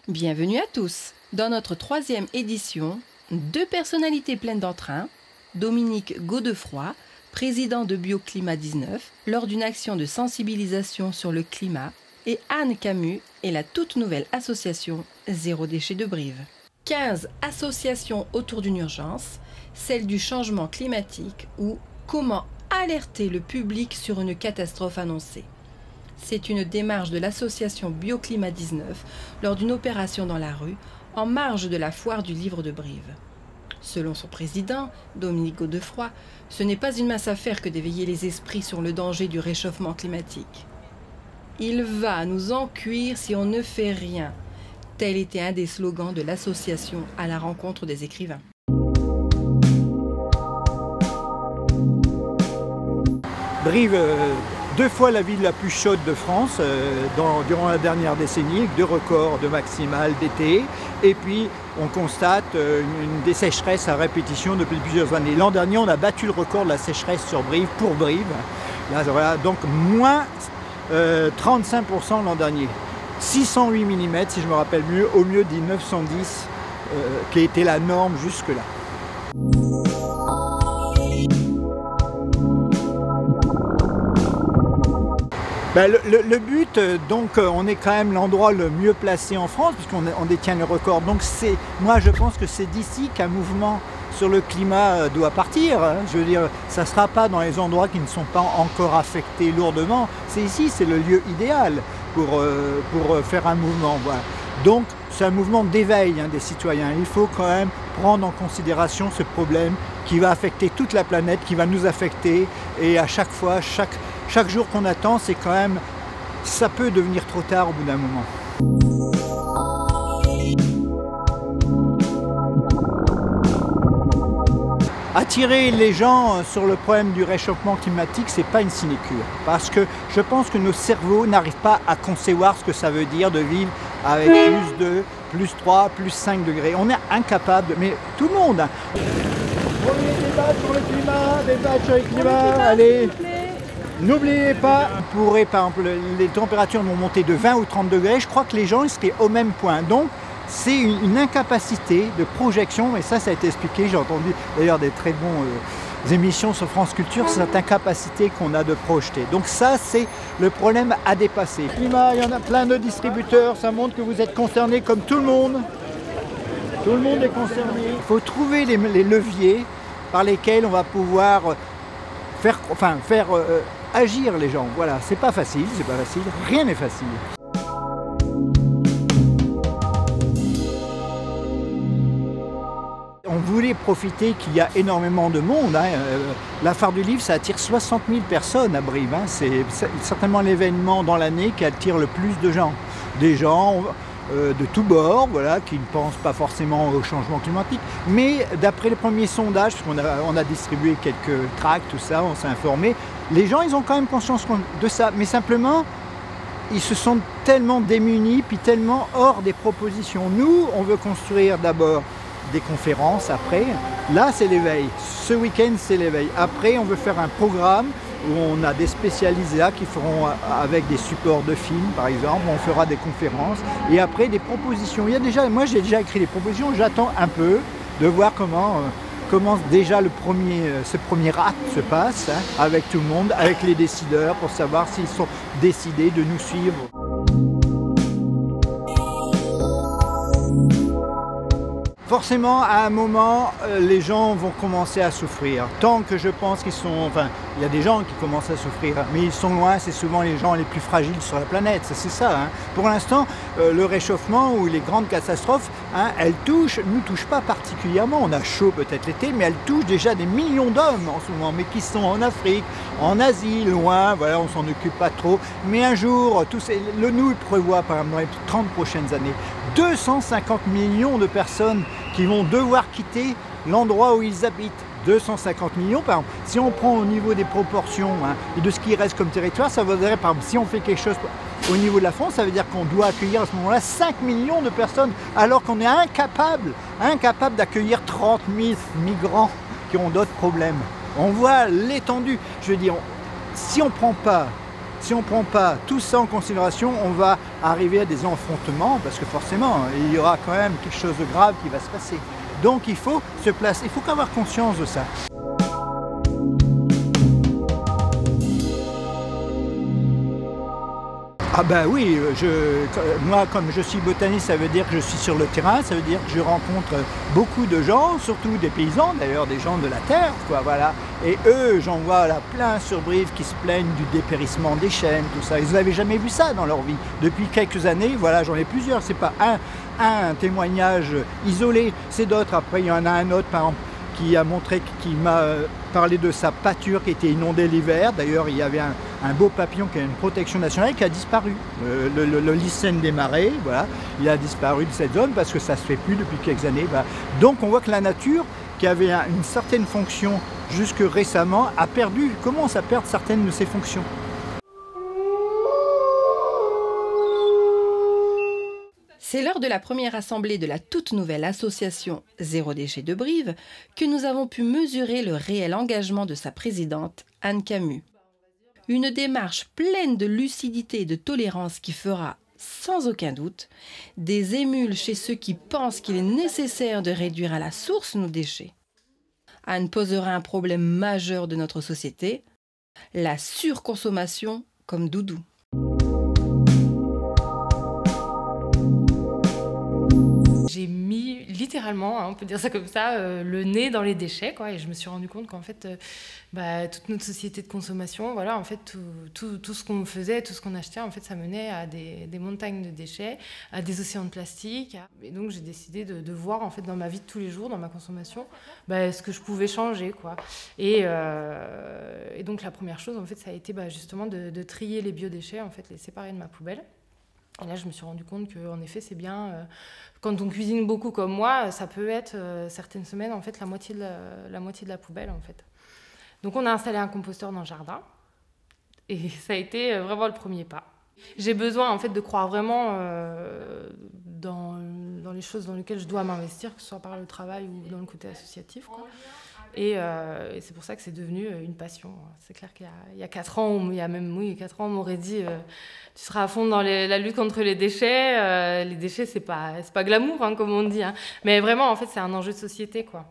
Bienvenue à tous. Dans notre 3e édition, deux personnalités pleines d'entrain, Dominique Godefroy, président de Bioclimat 19, lors d'une action de sensibilisation sur le climat, et Anne Camus et la toute nouvelle association Zéro déchet de Brive. 15 associations autour d'une urgence, celle du changement climatique ou comment alerter le public sur une catastrophe annoncée. C'est une démarche de l'association Bioclimat 19 lors d'une opération dans la rue, en marge de la foire du livre de Brive. Selon son président, Dominique Godefroy, ce n'est pas une mince affaire que d'éveiller les esprits sur le danger du réchauffement climatique. Il va nous en cuire si on ne fait rien. Tel était un des slogans de l'association à la rencontre des écrivains. Brive, 2 fois la ville la plus chaude de France durant la dernière décennie, avec 2 records de maximale d'été. Et puis on constate des sécheresses à répétition depuis plusieurs années. L'an dernier, on a battu le record de la sécheresse sur Brive, pour Brive. Là, voilà, donc moins 35% l'an dernier. 608 mm, si je me rappelle mieux, au mieux des 910 qui était la norme jusque-là. Ben, le but, donc on est quand même l'endroit le mieux placé en France puisqu'on détient le record. Donc moi je pense que c'est d'ici qu'un mouvement sur le climat doit partir. Hein. Je veux dire, ça ne sera pas dans les endroits qui ne sont pas encore affectés lourdement. C'est ici, c'est le lieu idéal pour faire un mouvement. Voilà. Donc c'est un mouvement d'éveil des citoyens. Il faut quand même prendre en considération ce problème qui va affecter toute la planète, qui va nous affecter. Et à chaque fois, chaque jour qu'on attend, c'est quand même, ça peut devenir trop tard au bout d'un moment. Attirer les gens sur le problème du réchauffement climatique, c'est pas une sinécure. Parce que je pense que nos cerveaux n'arrivent pas à concevoir ce que ça veut dire de vivre avec plus 2, plus 3, plus 5 degrés. On est incapable, mais tout le monde. Premier débat sur le climat, débat sur le climat, allez. N'oubliez pas, on pourrait, par exemple, les températures vont monter de 20 ou 30 degrés, je crois que les gens ils seraient au même point. Donc, c'est une incapacité de projection, et ça a été expliqué, j'ai entendu d'ailleurs des très bons émissions sur France Culture, cette incapacité qu'on a de projeter. Donc ça, c'est le problème à dépasser. Le climat, il y en a plein de distributeurs, ça montre que vous êtes concernés comme tout le monde. Tout le monde est concerné. Il faut trouver les leviers par lesquels on va pouvoir faire agir les gens. Voilà, c'est pas facile, rien n'est facile. On voulait profiter qu'il y a énormément de monde. La foire du livre, ça attire 60 000 personnes à Brive. C'est certainement l'événement dans l'année qui attire le plus de gens. Des gens de tous bords, voilà, qui ne pensent pas forcément au changement climatique. Mais d'après les premiers sondages, on a distribué quelques tracts, tout ça, on s'est informé, les gens, ils ont quand même conscience de ça. Mais simplement, ils se sentent tellement démunis, puis tellement hors des propositions. Nous, on veut construire d'abord des conférences après. Là, c'est l'éveil. Ce week-end, c'est l'éveil. Après, on veut faire un programme où on a des spécialistes là qui feront avec des supports de films, par exemple. On fera des conférences et après des propositions. Moi, j'ai déjà écrit des propositions. J'attends un peu de voir comment déjà ce premier acte se passe avec tout le monde, avec les décideurs, pour savoir s'ils sont décidés de nous suivre. Forcément, à un moment, les gens vont commencer à souffrir. Tant que je pense qu'ils sont... Enfin, il y a des gens qui commencent à souffrir, mais ils sont loin, c'est souvent les gens les plus fragiles sur la planète, c'est ça. Pour l'instant, le réchauffement ou les grandes catastrophes, elles nous touchent pas particulièrement. On a chaud peut-être l'été, mais elles touchent déjà des millions d'hommes en ce moment, mais qui sont en Afrique, en Asie, loin, voilà, on s'en occupe pas trop. Mais un jour, l'ONU prévoit, par exemple, dans les 30 prochaines années, 250 millions de personnes qui vont devoir quitter l'endroit où ils habitent. 250 millions, par exemple. Si on prend au niveau des proportions et de ce qui reste comme territoire, ça veut dire, par exemple, si on fait quelque chose au niveau de la France, ça veut dire qu'on doit accueillir à ce moment-là 5 millions de personnes, alors qu'on est incapable d'accueillir 30 000 migrants qui ont d'autres problèmes. On voit l'étendue. Je veux dire, si on ne prend pas Si on ne prend pas tout ça en considération, on va arriver à des affrontements, parce que forcément, il y aura quand même quelque chose de grave qui va se passer. Donc il faut se placer, il faut avoir conscience de ça. Ah ben oui, moi comme je suis botaniste, ça veut dire que je suis sur le terrain, ça veut dire que je rencontre beaucoup de gens, surtout des paysans d'ailleurs, des gens de la terre, quoi, voilà. Et eux, j'en vois là, plein sur Brive qui se plaignent du dépérissement des chênes, tout ça. Ils n'avaient jamais vu ça dans leur vie. Depuis quelques années, voilà, j'en ai plusieurs, c'est pas un témoignage isolé, c'est d'autres. Après, il y en a un autre, par exemple, qui m'a parlé de sa pâture qui était inondée l'hiver. D'ailleurs, il y avait un beau papillon qui a une protection nationale qui a disparu. Le licène des marais, voilà, il a disparu de cette zone parce que ça ne se fait plus depuis quelques années. Voilà. Donc on voit que la nature, qui avait une certaine fonction jusque récemment, commence à perdre certaines de ses fonctions. C'est lors de la première assemblée de la toute nouvelle association Zéro Déchet de Brive que nous avons pu mesurer le réel engagement de sa présidente, Anne Camus. Une démarche pleine de lucidité et de tolérance qui fera, sans aucun doute, des émules chez ceux qui pensent qu'il est nécessaire de réduire à la source nos déchets. Anne posera un problème majeur de notre société, la surconsommation comme doudou. J'ai mis littéralement, on peut dire ça comme ça, le nez dans les déchets, quoi, et je me suis rendu compte qu'en fait, toute notre société de consommation, voilà, en fait, tout ce qu'on faisait, tout ce qu'on achetait, en fait, ça menait à des montagnes de déchets, à des océans de plastique. Et donc, j'ai décidé de voir, en fait, dans ma vie de tous les jours, dans ma consommation, ce que je pouvais changer, quoi. Et donc, la première chose, en fait, ça a été justement de trier les biodéchets, en fait, les séparer de ma poubelle. Et là, je me suis rendu compte qu'en effet, c'est bien. Quand on cuisine beaucoup comme moi, ça peut être certaines semaines, en fait, la moitié de la poubelle, en fait. Donc, on a installé un composteur dans le jardin. Et ça a été vraiment le premier pas. J'ai besoin, en fait, de croire vraiment dans les choses dans lesquelles je dois m'investir, que ce soit par le travail ou dans le côté associatif, quoi. Et c'est pour ça que c'est devenu une passion. C'est clair qu'il y a 4 ans, il y a même 4 ans, on m'aurait dit tu seras à fond dans la lutte contre les déchets. Les déchets, c'est pas glamour, hein, comme on dit. Hein. Mais vraiment, en fait, c'est un enjeu de société, quoi.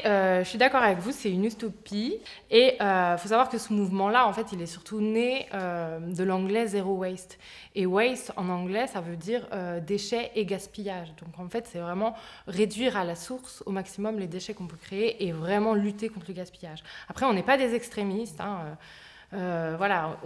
Je suis d'accord avec vous, c'est une utopie. Et faut savoir que ce mouvement-là, en fait, il est surtout né de l'anglais zero waste. Et waste, en anglais, ça veut dire déchets et gaspillage. Donc, en fait, c'est vraiment réduire à la source au maximum les déchets qu'on peut créer et vraiment lutter contre le gaspillage. Après, on n'est pas des extrémistes. Hein, voilà,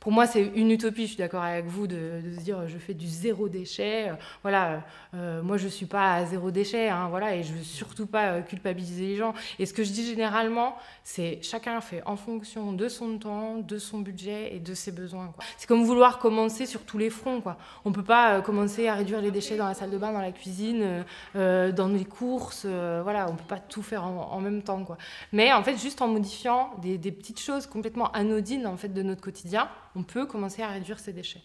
pour moi, c'est une utopie, je suis d'accord avec vous, de se dire je fais du zéro déchet. Voilà, moi, je ne suis pas à zéro déchet, hein, voilà, et je ne veux surtout pas culpabiliser les gens. Et ce que je dis généralement, c'est chacun fait en fonction de son temps, de son budget et de ses besoins. C'est comme vouloir commencer sur tous les fronts, quoi. On ne peut pas commencer à réduire les déchets dans la salle de bain, dans la cuisine, dans les courses. Voilà, on ne peut pas tout faire en même temps, quoi. Mais en fait, juste en modifiant des petites choses complètement anodines en fait, de notre quotidien, on peut commencer à réduire ces déchets.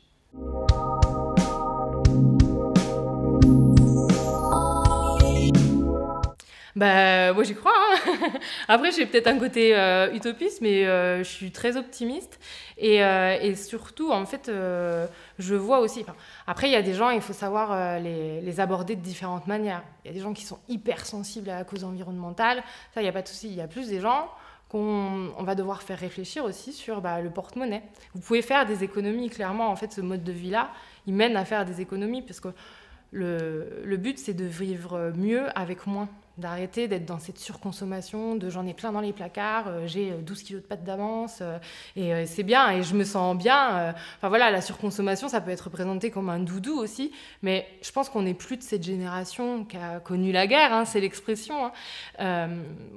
Moi j'y crois. Hein. Après j'ai peut-être un côté utopiste, mais je suis très optimiste et surtout en fait je vois aussi. Après il y a des gens, il faut savoir les aborder de différentes manières. Il y a des gens qui sont hyper sensibles à la cause environnementale, ça il n'y a pas de souci. Il y a plus des gens qu'on va devoir faire réfléchir aussi sur le porte-monnaie. Vous pouvez faire des économies, clairement, en fait, ce mode de vie-là, il mène à faire des économies, parce que le but, c'est de vivre mieux avec moins, d'arrêter d'être dans cette surconsommation, de j'en ai plein dans les placards, j'ai 12 kilos de pâtes d'avance, et c'est bien, et je me sens bien. Enfin voilà, la surconsommation, ça peut être représenté comme un doudou aussi, mais je pense qu'on n'est plus de cette génération qui a connu la guerre, hein, c'est l'expression, hein,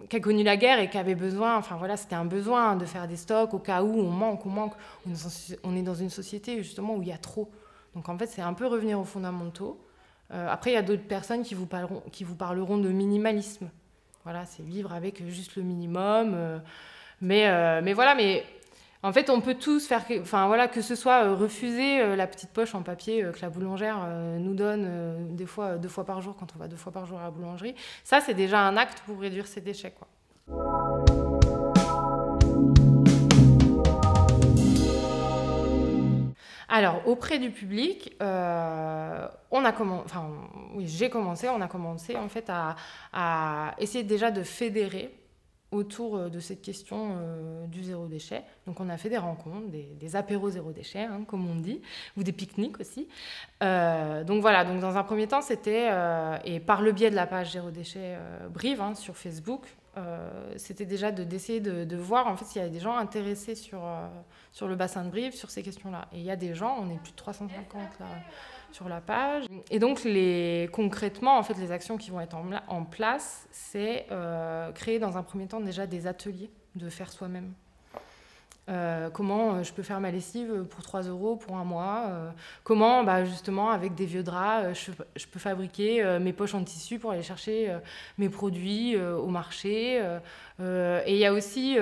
qui a connu la guerre et qui avait besoin, enfin voilà, c'était un besoin de faire des stocks au cas où on manque. On est dans une société justement où il y a trop. Donc en fait, c'est un peu revenir aux fondamentaux. Après, il y a d'autres personnes qui vous parleront de minimalisme. Voilà, c'est vivre avec juste le minimum. Mais voilà, mais en fait, on peut tous faire... Enfin, voilà, que ce soit refuser la petite poche en papier que la boulangère nous donne des fois 2 fois par jour, quand on va 2 fois par jour à la boulangerie. Ça, c'est déjà un acte pour réduire ses déchets, quoi. Alors, auprès du public, on a j'ai commencé, on a commencé en fait à essayer déjà de fédérer autour de cette question du zéro déchet. Donc on a fait des rencontres, des apéros zéro déchet, hein, comme on dit, ou des pique-niques aussi. Donc voilà, donc dans un premier temps, c'était, et par le biais de la page zéro déchet Brive, hein, sur Facebook, c'était déjà d'essayer de voir en fait s'il y avait des gens intéressés sur le bassin de Brive, sur ces questions-là. Et il y a des gens, on est plus de 350 là, sur la page. Et donc concrètement, en fait, les actions qui vont être en place, c'est créer dans un premier temps déjà des ateliers de faire soi-même. Comment je peux faire ma lessive pour 3 € pour un mois, comment justement avec des vieux draps je peux fabriquer mes poches en tissu pour aller chercher mes produits au marché, et il y a aussi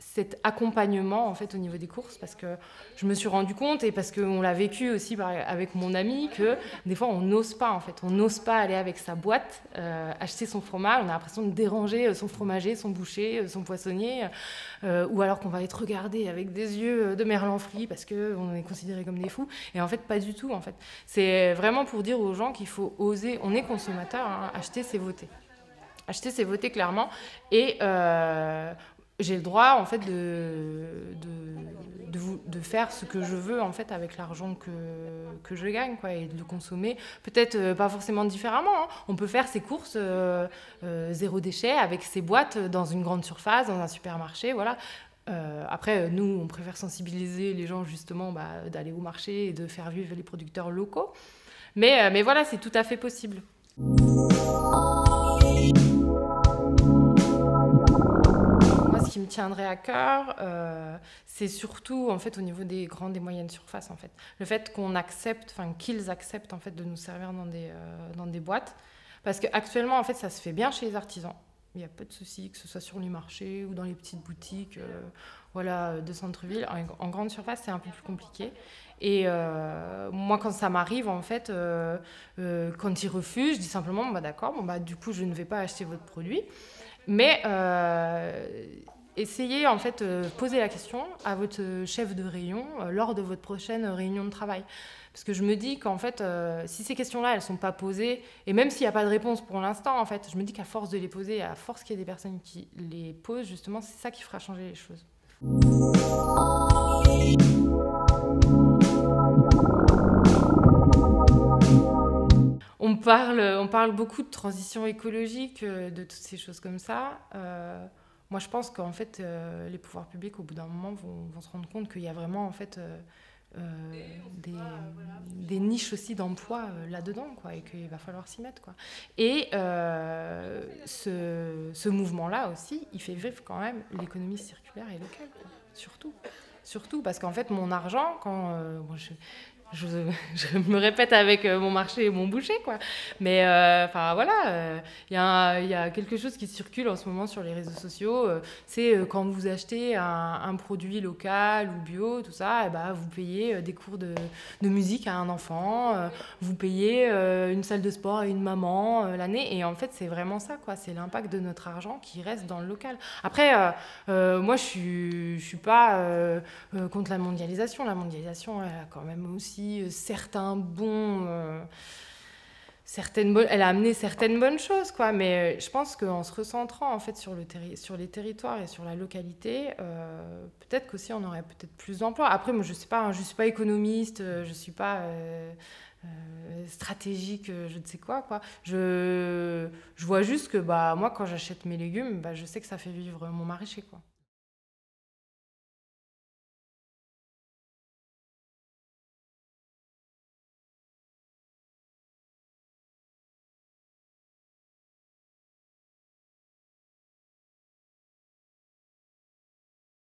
cet accompagnement en fait au niveau des courses, parce que je me suis rendu compte, et parce qu'on l'a vécu aussi avec mon ami, que des fois on n'ose pas en fait, on n'ose pas aller avec sa boîte acheter son fromage, on a l'impression de déranger son fromager, son boucher, son poissonnier, ou alors qu'on va être regardé avec des yeux de merlan-frit parce qu'on est considéré comme des fous, et en fait pas du tout en fait. C'est vraiment pour dire aux gens qu'il faut oser, on est consommateur, hein, acheter c'est voter. Acheter c'est voter clairement, et j'ai le droit en fait de faire ce que je veux en fait avec l'argent que je gagne, quoi, et de le consommer peut-être pas forcément différemment, hein. On peut faire ses courses zéro déchet avec ses boîtes dans une grande surface, dans un supermarché, voilà. Après, nous, on préfère sensibiliser les gens justement d'aller au marché et de faire vivre les producteurs locaux, mais voilà, c'est tout à fait possible. Ce qui me tiendrait à cœur, c'est surtout en fait au niveau des grandes et moyennes surfaces, en fait. Le fait qu'on accepte, enfin qu'ils acceptent en fait de nous servir dans des boîtes, parce qu'actuellement en fait ça se fait bien chez les artisans. Il n'y a pas de souci, que ce soit sur les marchés ou dans les petites boutiques, voilà, de centre-ville. En grande surface, c'est un peu plus compliqué. Et moi, quand ça m'arrive, en fait, quand ils refusent, je dis simplement, d'accord, du coup, je ne vais pas acheter votre produit. Mais essayez, en fait, poser la question à votre chef de rayon lors de votre prochaine réunion de travail. Parce que je me dis qu'en fait, si ces questions-là, elles ne sont pas posées, et même s'il n'y a pas de réponse pour l'instant, en fait, je me dis qu'à force de les poser, à force qu'il y ait des personnes qui les posent, justement, c'est ça qui fera changer les choses. On parle beaucoup de transition écologique, de toutes ces choses comme ça. Moi, je pense qu'en fait, les pouvoirs publics, au bout d'un moment, vont se rendre compte qu'il y a vraiment, en fait, des niches aussi d'emploi là-dedans, quoi, et qu'il va falloir s'y mettre, quoi. Et ce mouvement-là aussi, il fait vivre quand même l'économie circulaire et locale, quoi. Surtout parce qu'en fait, mon argent, quand je me répète avec mon marché et mon boucher, quoi. Mais voilà, il y a quelque chose qui circule en ce moment sur les réseaux sociaux. C'est quand vous achetez un produit local ou bio, tout ça, vous payez des cours de musique à un enfant, vous payez une salle de sport à une maman l'année. Et en fait, c'est vraiment ça, quoi. C'est l'impact de notre argent qui reste dans le local. Après, moi, je suis pas contre la mondialisation. La mondialisation, elle a quand même aussi elle a amené certaines bonnes choses, quoi, mais je pense qu'en se recentrant en fait sur les territoires et sur la localité, peut-être qu'aussi on aurait peut-être plus d'emplois. Après, moi je sais pas, hein, je suis pas économiste, je suis pas stratégique, je ne sais quoi. Je vois juste que moi quand j'achète mes légumes, je sais que ça fait vivre mon maraîcher, quoi.